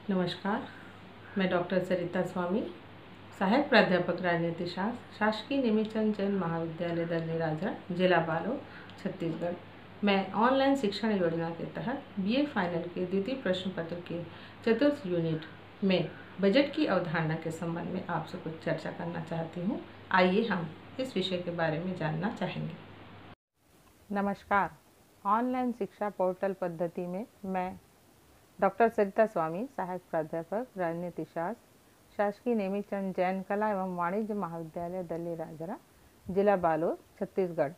नमस्कार। मैं डॉक्टर सरिता स्वामी, सहायक प्राध्यापक राजनीति शास्त्र, शासकीय नेमीचंद जैन महाविद्यालय दल्ली राजहर, जिला बालोद, छत्तीसगढ़। मैं ऑनलाइन शिक्षण योजना के तहत बीए फाइनल के द्वितीय प्रश्न पत्र के चतुर्थ यूनिट में बजट की अवधारणा के संबंध में आपसे कुछ चर्चा करना चाहती हूँ। आइए हम इस विषय के बारे में जानना चाहेंगे। नमस्कार। ऑनलाइन शिक्षा पोर्टल पद्धति में मैं डॉक्टर सरिता स्वामी, सहायक प्राध्यापक राजनीति शास्त्र, शासकीय नेमीचंद जैन कला एवं वाणिज्य महाविद्यालय दल्ली राजहरा, जिला बालोद, छत्तीसगढ़।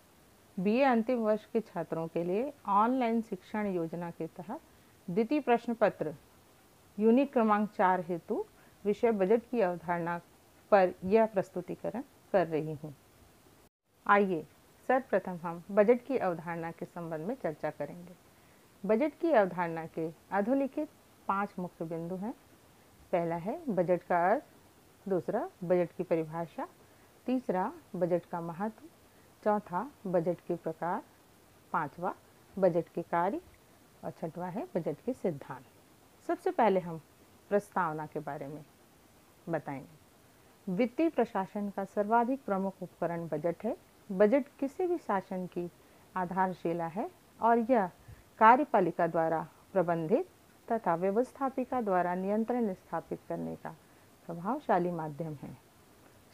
बीए अंतिम वर्ष के छात्रों के लिए ऑनलाइन शिक्षण योजना के तहत द्वितीय प्रश्न पत्र यूनिट क्रमांक 4 हेतु विषय बजट की अवधारणा पर यह प्रस्तुतिकरण कर रही हूँ। आइए सर्वप्रथम हम बजट की अवधारणा के संबंध में चर्चा करेंगे। बजट की अवधारणा के अधोलिखित 5 मुख्य बिंदु हैं। पहला है बजट का अर्थ, दूसरा बजट की परिभाषा, तीसरा बजट का महत्व, चौथा बजट के प्रकार, पांचवा बजट के कार्य और छठवां है बजट के सिद्धांत। सबसे पहले हम प्रस्तावना के बारे में बताएंगे। वित्तीय प्रशासन का सर्वाधिक प्रमुख उपकरण बजट है। बजट किसी भी शासन की आधारशिला है और यह कार्यपालिका द्वारा प्रबंधित तथा व्यवस्थापिका द्वारा नियंत्रण स्थापित करने का प्रभावशाली माध्यम है।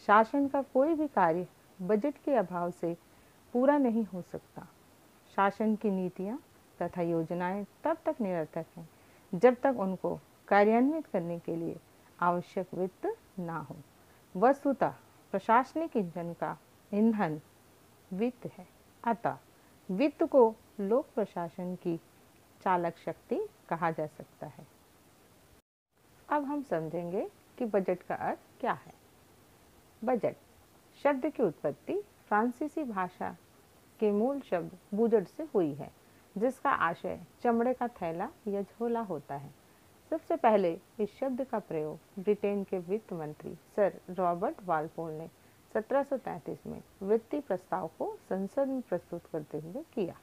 शासन का कोई भी कार्य बजट के अभाव से पूरा नहीं हो सकता। शासन की नीतियाँ तथा योजनाएं तब तक निरर्थक हैं जब तक उनको कार्यान्वित करने के लिए आवश्यक वित्त ना हो। वस्तुतः प्रशासनिक इंजन का ईंधन वित्त है, अतः वित्त को लोक प्रशासन की चालक शक्ति कहा जा सकता है। अब हम समझेंगे कि बजट का अर्थ क्या है। बजट शब्द की उत्पत्ति फ्रांसीसी भाषा के मूल शब्द बूजट से हुई है, जिसका आशय चमड़े का थैला या झोला होता है। सबसे पहले इस शब्द का प्रयोग ब्रिटेन के वित्त मंत्री सर रॉबर्ट वालपोल ने 1733 में वित्तीय प्रस्ताव को संसद में प्रस्तुत करते हुए किया।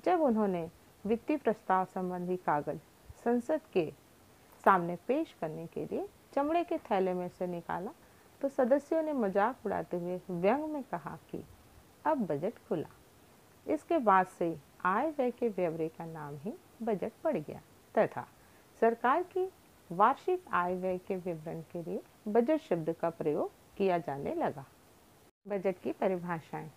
जब उन्होंने वित्तीय प्रस्ताव संबंधी कागज संसद के सामने पेश करने के लिए चमड़े के थैले में से निकाला तो सदस्यों ने मजाक उड़ाते हुए व्यंग में कहा कि अब बजट खुला। इसके बाद से आय व्यय के ब्यौरे का नाम ही बजट पड़ गया तथा सरकार की वार्षिक आय व्यय के विवरण के लिए बजट शब्द का प्रयोग किया जाने लगा। बजट की परिभाषाएं।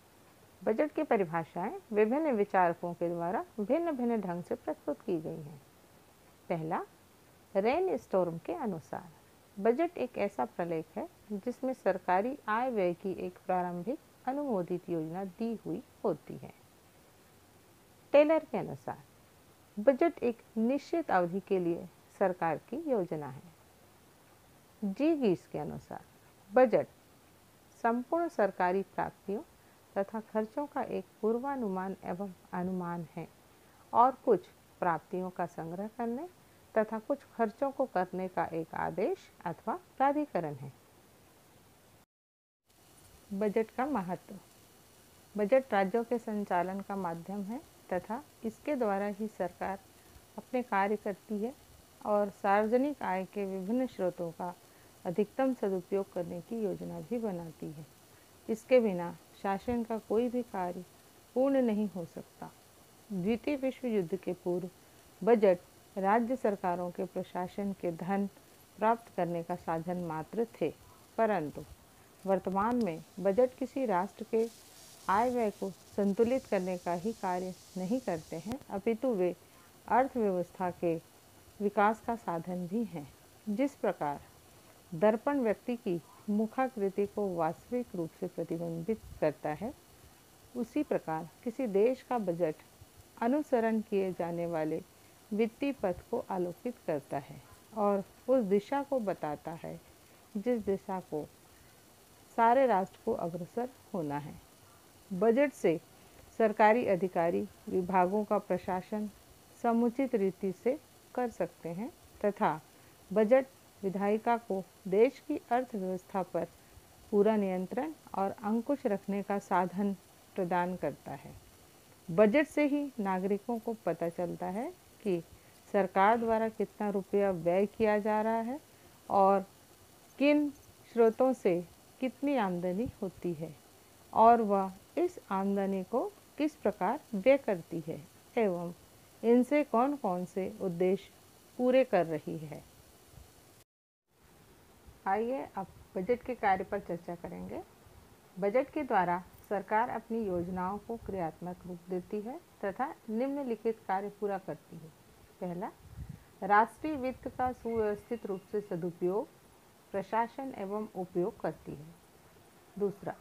बजट की परिभाषाएं विभिन्न विचारकों के द्वारा भिन्न भिन्न ढंग से प्रस्तुत की गई हैं। पहला, रेन स्टॉर्म के अनुसार बजट एक ऐसा प्रलेख है जिसमें सरकारी आय व्यय की एक प्रारंभिक अनुमोदित योजना दी हुई होती है। टेलर के अनुसार बजट एक निश्चित अवधि के लिए सरकार की योजना है। जी गीस के अनुसार बजट संपूर्ण सरकारी प्राप्तियों तथा खर्चों का एक पूर्वानुमान एवं अनुमान है और कुछ प्राप्तियों का संग्रह करने तथा कुछ खर्चों को करने का एक आदेश अथवा प्राधिकरण है। बजट का महत्व। बजट राज्यों के संचालन का माध्यम है तथा इसके द्वारा ही सरकार अपने कार्य करती है और सार्वजनिक आय के विभिन्न स्रोतों का अधिकतम सदुपयोग करने की योजना भी बनाती है। इसके बिना शासन का कोई भी कार्य पूर्ण नहीं हो सकता। द्वितीय विश्व युद्ध के पूर्व बजट राज्य सरकारों के प्रशासन के धन प्राप्त करने का साधन मात्र थे, परंतु वर्तमान में बजट किसी राष्ट्र के आय व्यय को संतुलित करने का ही कार्य नहीं करते हैं, अपितु वे अर्थव्यवस्था के विकास का साधन भी हैं। जिस प्रकार दर्पण व्यक्ति की मुखाकृति को वास्तविक रूप से प्रतिबिंबित करता है, उसी प्रकार किसी देश का बजट अनुसरण किए जाने वाले वित्तीय पथ को आलोकित करता है और उस दिशा को बताता है जिस दिशा को सारे राष्ट्र को अग्रसर होना है। बजट से सरकारी अधिकारी विभागों का प्रशासन समुचित रीति से कर सकते हैं तथा बजट विधायिका को देश की अर्थव्यवस्था पर पूरा नियंत्रण और अंकुश रखने का साधन प्रदान करता है। बजट से ही नागरिकों को पता चलता है कि सरकार द्वारा कितना रुपया व्यय किया जा रहा है और किन स्रोतों से कितनी आमदनी होती है और वह इस आमदनी को किस प्रकार व्यय करती है एवं इनसे कौन कौन से उद्देश्य पूरे कर रही है। आइए अब बजट के कार्य पर चर्चा करेंगे। बजट के द्वारा सरकार अपनी योजनाओं को क्रियात्मक रूप देती है तथा निम्नलिखित कार्य पूरा करती है। पहला, राष्ट्रीय वित्त का सुव्यवस्थित रूप से सदुपयोग, प्रशासन एवं उपयोग करती है। दूसरा,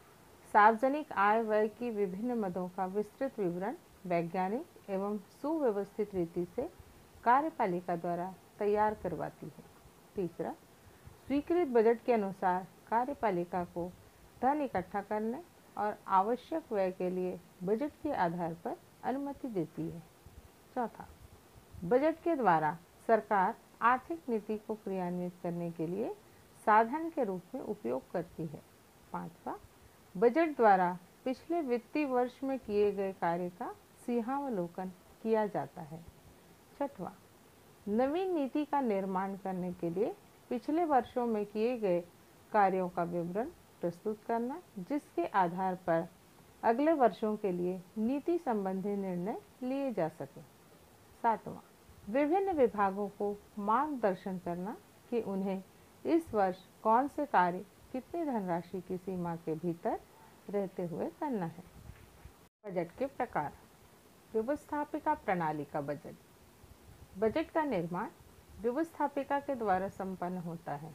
सार्वजनिक आय व्यय की विभिन्न मदों का विस्तृत विवरण वैज्ञानिक एवं सुव्यवस्थित रीति से कार्यपालिका द्वारा तैयार करवाती है। तीसरा, स्वीकृत बजट के अनुसार कार्यपालिका को धन इकट्ठा करने और आवश्यक व्यय के लिए बजट के आधार पर अनुमति देती है। चौथा, बजट के द्वारा सरकार आर्थिक नीति को क्रियान्वित करने के लिए साधन के रूप में उपयोग करती है। पांचवा, बजट द्वारा पिछले वित्तीय वर्ष में किए गए कार्य का सिंहावलोकन किया जाता है। छठवां, नवीन नीति का निर्माण करने के लिए पिछले वर्षों में किए गए कार्यों का विवरण प्रस्तुत करना, जिसके आधार पर अगले वर्षों के लिए नीति संबंधी निर्णय लिए जा सके। सातवां, विभिन्न विभागों को मार्गदर्शन करना कि उन्हें इस वर्ष कौन से कार्य कितनी धनराशि की सीमा के भीतर रहते हुए करना है। बजट के प्रकार। व्यवस्थापिका प्रणाली का बजट। बजट का निर्माण व्यवस्थापिका के द्वारा संपन्न होता है।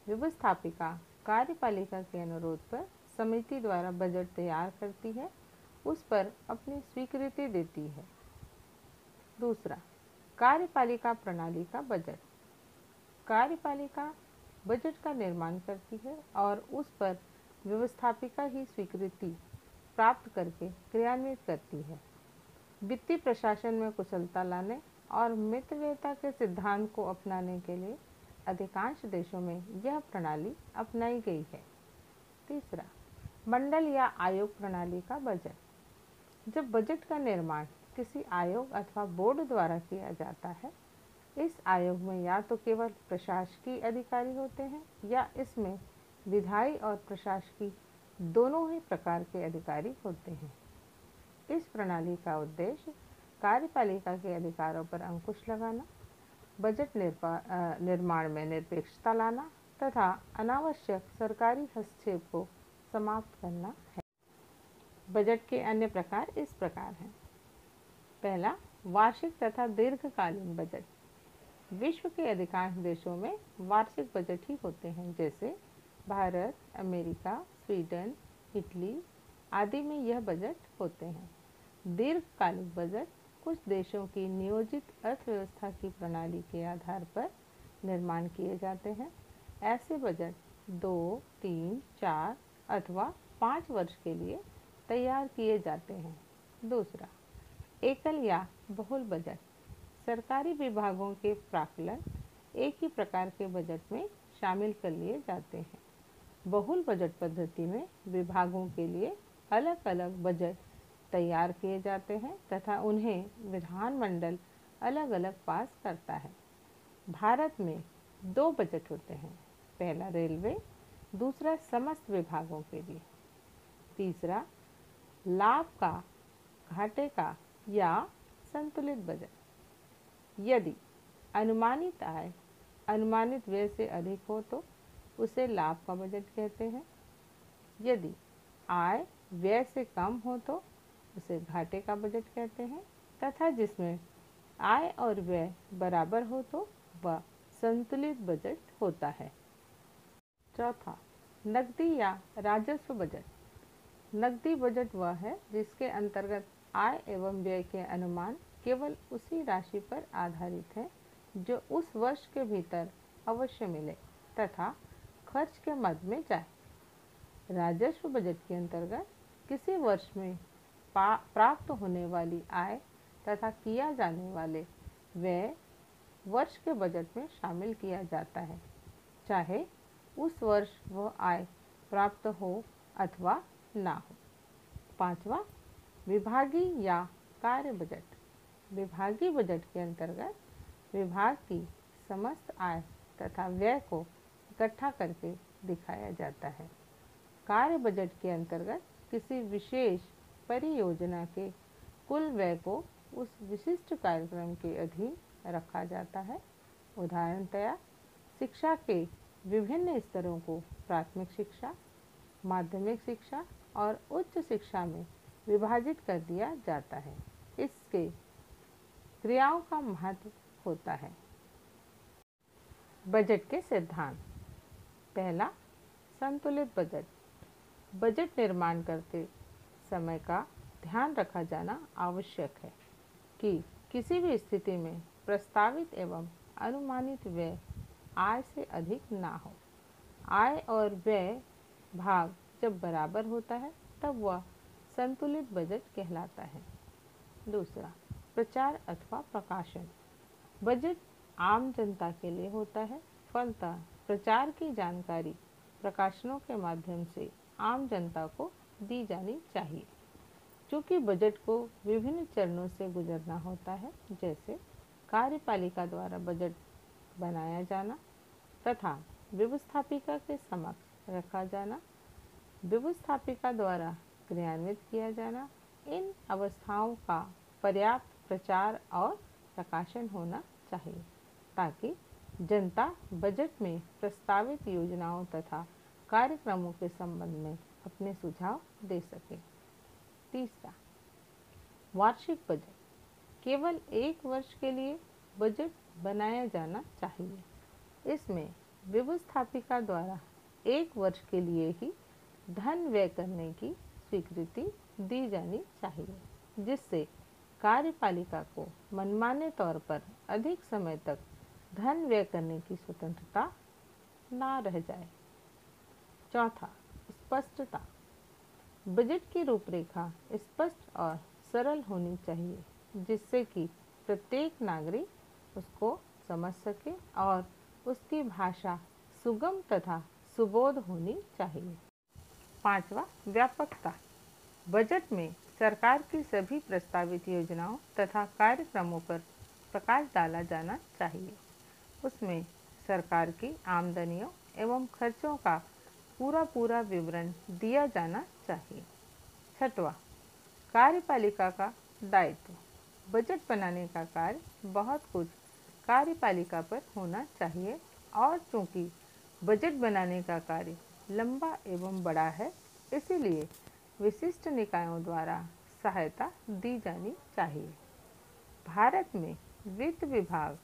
व्यवस्थापिका कार्यपालिका के अनुरोध पर समिति द्वारा बजट तैयार करती है, उस पर अपनी स्वीकृति देती है। दूसरा, कार्यपालिका प्रणाली का बजट। कार्यपालिका बजट का निर्माण करती है और उस पर व्यवस्थापिका ही स्वीकृति प्राप्त करके क्रियान्वित करती है। वित्तीय प्रशासन में कुशलता लाने और मितव्ययता के सिद्धांत को अपनाने के लिए अधिकांश देशों में यह प्रणाली अपनाई गई है। तीसरा, मंडल या आयोग प्रणाली का बजट। जब बजट का निर्माण किसी आयोग अथवा बोर्ड द्वारा किया जाता है, इस आयोग में या तो केवल प्रशासकीय अधिकारी होते हैं या इसमें विधायी और प्रशासकीय दोनों ही प्रकार के अधिकारी होते हैं। इस प्रणाली का उद्देश्य कार्यपालिका के अधिकारों पर अंकुश लगाना, बजट निर्माण में निरपेक्षता लाना तथा अनावश्यक सरकारी हस्तक्षेप को समाप्त करना है। बजट के अन्य प्रकार इस प्रकार हैं। पहला, वार्षिक तथा दीर्घकालीन बजट। विश्व के अधिकांश देशों में वार्षिक बजट ही होते हैं, जैसे भारत, अमेरिका, स्वीडन, इटली आदि में यह बजट होते हैं। दीर्घकालिक बजट कुछ देशों की नियोजित अर्थव्यवस्था की प्रणाली के आधार पर निर्माण किए जाते हैं। ऐसे बजट 2, 3, 4 अथवा 5 वर्ष के लिए तैयार किए जाते हैं। दूसरा, एकल या बहुल बजट। सरकारी विभागों के प्राक्कलन एक ही प्रकार के बजट में शामिल कर लिए जाते हैं। बहुल बजट पद्धति में विभागों के लिए अलग अलग बजट तैयार किए जाते हैं तथा उन्हें विधानमंडल अलग अलग पास करता है। भारत में 2 बजट होते हैं, पहला रेलवे, दूसरा समस्त विभागों के लिए। तीसरा, लाभ का, घाटे का या संतुलित बजट। यदि अनुमानित आय अनुमानित व्यय से अधिक हो तो उसे लाभ का बजट कहते हैं। यदि आय व्यय से कम हो तो उसे घाटे का बजट कहते हैं तथा जिसमें आय और व्यय बराबर हो तो वह संतुलित बजट होता है। चौथा, नकदी या राजस्व बजट। नकदी बजट वह है जिसके अंतर्गत आय एवं व्यय के अनुमान केवल उसी राशि पर आधारित है जो उस वर्ष के भीतर अवश्य मिले तथा खर्च के मद में जाए। राजस्व बजट के अंतर्गत किसी वर्ष में प्राप्त होने वाली आय तथा किया जाने वाले व्यय वर्ष के बजट में शामिल किया जाता है, चाहे उस वर्ष वह आय प्राप्त हो अथवा ना हो। पांचवा, विभागीय या कार्य बजट। विभागीय बजट के अंतर्गत विभाग की समस्त आय तथा व्यय को इकट्ठा करके दिखाया जाता है। कार्य बजट के अंतर्गत किसी विशेष परियोजना के कुल व्यय को उस विशिष्ट कार्यक्रम के अधीन रखा जाता है। उदाहरणतया शिक्षा के विभिन्न स्तरों को प्राथमिक शिक्षा, माध्यमिक शिक्षा और उच्च शिक्षा में विभाजित कर दिया जाता है। इसके क्रियाओं का महत्व होता है। बजट के सिद्धांत। पहला, संतुलित बजट। बजट निर्माण करते समय का ध्यान रखा जाना आवश्यक है कि किसी भी स्थिति में प्रस्तावित एवं अनुमानित व्यय आय से अधिक ना हो। आय और व्यय भाग जब बराबर होता है तब वह संतुलित बजट कहलाता है। दूसरा, प्रचार अथवा प्रकाशन। बजट आम जनता के लिए होता है, फलतः प्रचार की जानकारी प्रकाशनों के माध्यम से आम जनता को दी जानी चाहिए। चूँकि बजट को विभिन्न चरणों से गुजरना होता है, जैसे कार्यपालिका द्वारा बजट बनाया जाना तथा व्यवस्थापिका के समक्ष रखा जाना, व्यवस्थापिका द्वारा क्रियान्वित किया जाना, इन अवस्थाओं का पर्याप्त प्रचार और प्रकाशन होना चाहिए ताकि जनता बजट में प्रस्तावित योजनाओं तथा कार्यक्रमों के संबंध में अपने सुझाव दे सके। तीसरा, वार्षिक बजट। केवल एक वर्ष के लिए बजट बनाया जाना चाहिए। इसमें व्यवस्थापिका द्वारा एक वर्ष के लिए ही धन व्यय करने की स्वीकृति दी जानी चाहिए, जिससे कार्यपालिका को मनमाने तौर पर अधिक समय तक धन व्यय करने की स्वतंत्रता ना रह जाए। चौथा, स्पष्टता। बजट की रूपरेखा स्पष्ट और सरल होनी चाहिए, जिससे कि प्रत्येक नागरिक उसको समझ सके और उसकी भाषा सुगम तथा सुबोध होनी चाहिए। पांचवा, व्यापकता। बजट में सरकार की सभी प्रस्तावित योजनाओं तथा कार्यक्रमों पर प्रकाश डाला जाना चाहिए। उसमें सरकार की आमदनियों एवं खर्चों का पूरा विवरण दिया जाना चाहिए। छठवां, कार्यपालिका का दायित्व। बजट बनाने का कार्य बहुत कुछ कार्यपालिका पर होना चाहिए और चूंकि बजट बनाने का कार्य लंबा एवं बड़ा है, इसीलिए विशिष्ट निकायों द्वारा सहायता दी जानी चाहिए। भारत में वित्त विभाग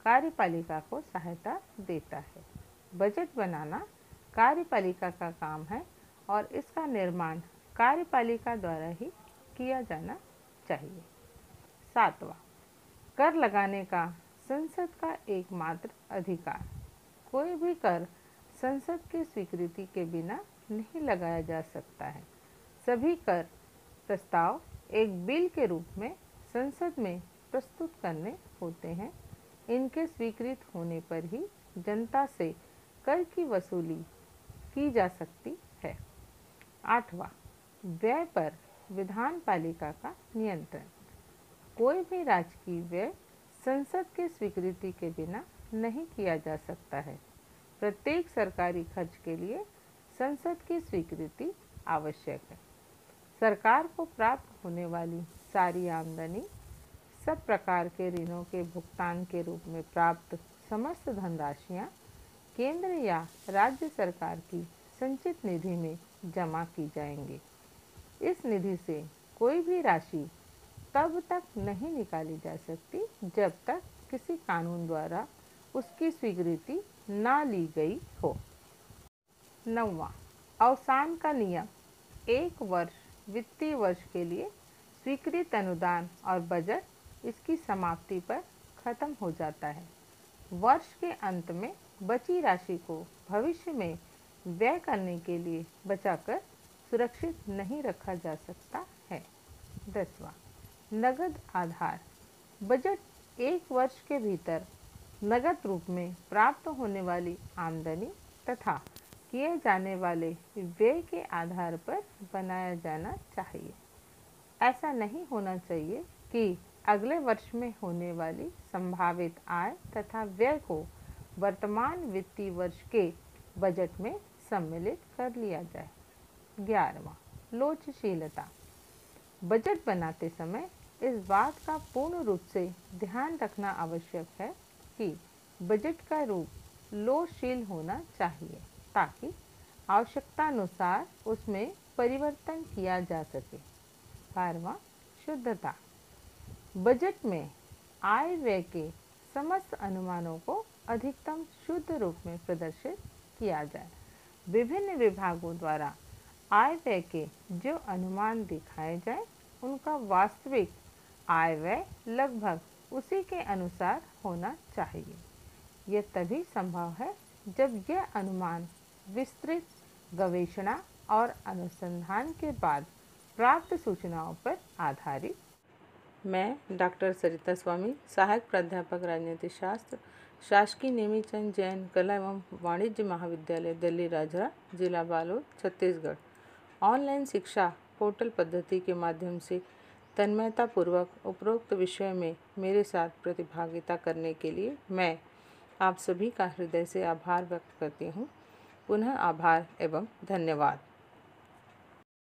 कार्यपालिका को सहायता देता है। बजट बनाना कार्यपालिका का काम है और इसका निर्माण कार्यपालिका द्वारा ही किया जाना चाहिए। सातवां, कर लगाने का संसद का एकमात्र अधिकार। कोई भी कर संसद की स्वीकृति के बिना नहीं लगाया जा सकता है। सभी कर प्रस्ताव एक बिल के रूप में संसद में प्रस्तुत करने होते हैं। इनके स्वीकृत होने पर ही जनता से कर की वसूली की जा सकती है। आठवां, व्यय पर विधान पालिका का नियंत्रण। कोई भी राजकीय व्यय संसद के स्वीकृति के बिना नहीं किया जा सकता है। प्रत्येक सरकारी खर्च के लिए संसद की स्वीकृति आवश्यक है। सरकार को प्राप्त होने वाली सारी आमदनी, सब प्रकार के ऋणों के भुगतान के रूप में प्राप्त समस्त धनराशियाँ केंद्र या राज्य सरकार की संचित निधि में जमा की जाएंगी। इस निधि से कोई भी राशि तब तक नहीं निकाली जा सकती जब तक किसी कानून द्वारा उसकी स्वीकृति ना ली गई हो। नौवां, अवसान का नियम। एक वर्ष वित्तीय वर्ष के लिए स्वीकृत अनुदान और बजट इसकी समाप्ति पर खत्म हो जाता है। वर्ष के अंत में बची राशि को भविष्य में व्यय करने के लिए बचाकर सुरक्षित नहीं रखा जा सकता है। 10वां, नगद आधार। बजट एक वर्ष के भीतर नगद रूप में प्राप्त होने वाली आमदनी तथा किए जाने वाले व्यय के आधार पर बनाया जाना चाहिए। ऐसा नहीं होना चाहिए कि अगले वर्ष में होने वाली संभावित आय तथा व्यय को वर्तमान वित्तीय वर्ष के बजट में सम्मिलित कर लिया जाए। 11वां, लोचशीलता। बजट बनाते समय इस बात का पूर्ण रूप से ध्यान रखना आवश्यक है कि बजट का रूप लोचशील होना चाहिए ताकि आवश्यकतानुसार उसमें परिवर्तन किया जा सके। 12वां, शुद्धता। बजट में आय व्यय के समस्त अनुमानों को अधिकतम शुद्ध रूप में प्रदर्शित किया जाए। विभिन्न विभागों द्वारा आय व्यय के जो अनुमान दिखाए जाए उनका वास्तविक आय व्यय लगभग उसी के अनुसार होना चाहिए। यह तभी संभव है जब यह अनुमान विस्तृत गवेषणा और अनुसंधान के बाद प्राप्त सूचनाओं पर आधारित। मैं डॉक्टर सरिता स्वामी, सहायक प्राध्यापक राजनीति शास्त्र, शासकीय नेमीचंद जैन कला एवं वाणिज्य महाविद्यालय दिल्ली राजरा, जिला बालोद, छत्तीसगढ़, ऑनलाइन शिक्षा पोर्टल पद्धति के माध्यम से तन्मयतापूर्वक उपरोक्त विषय में मेरे साथ प्रतिभागिता करने के लिए मैं आप सभी का हृदय से आभार व्यक्त करती हूँ। पुनः आभार एवं धन्यवाद।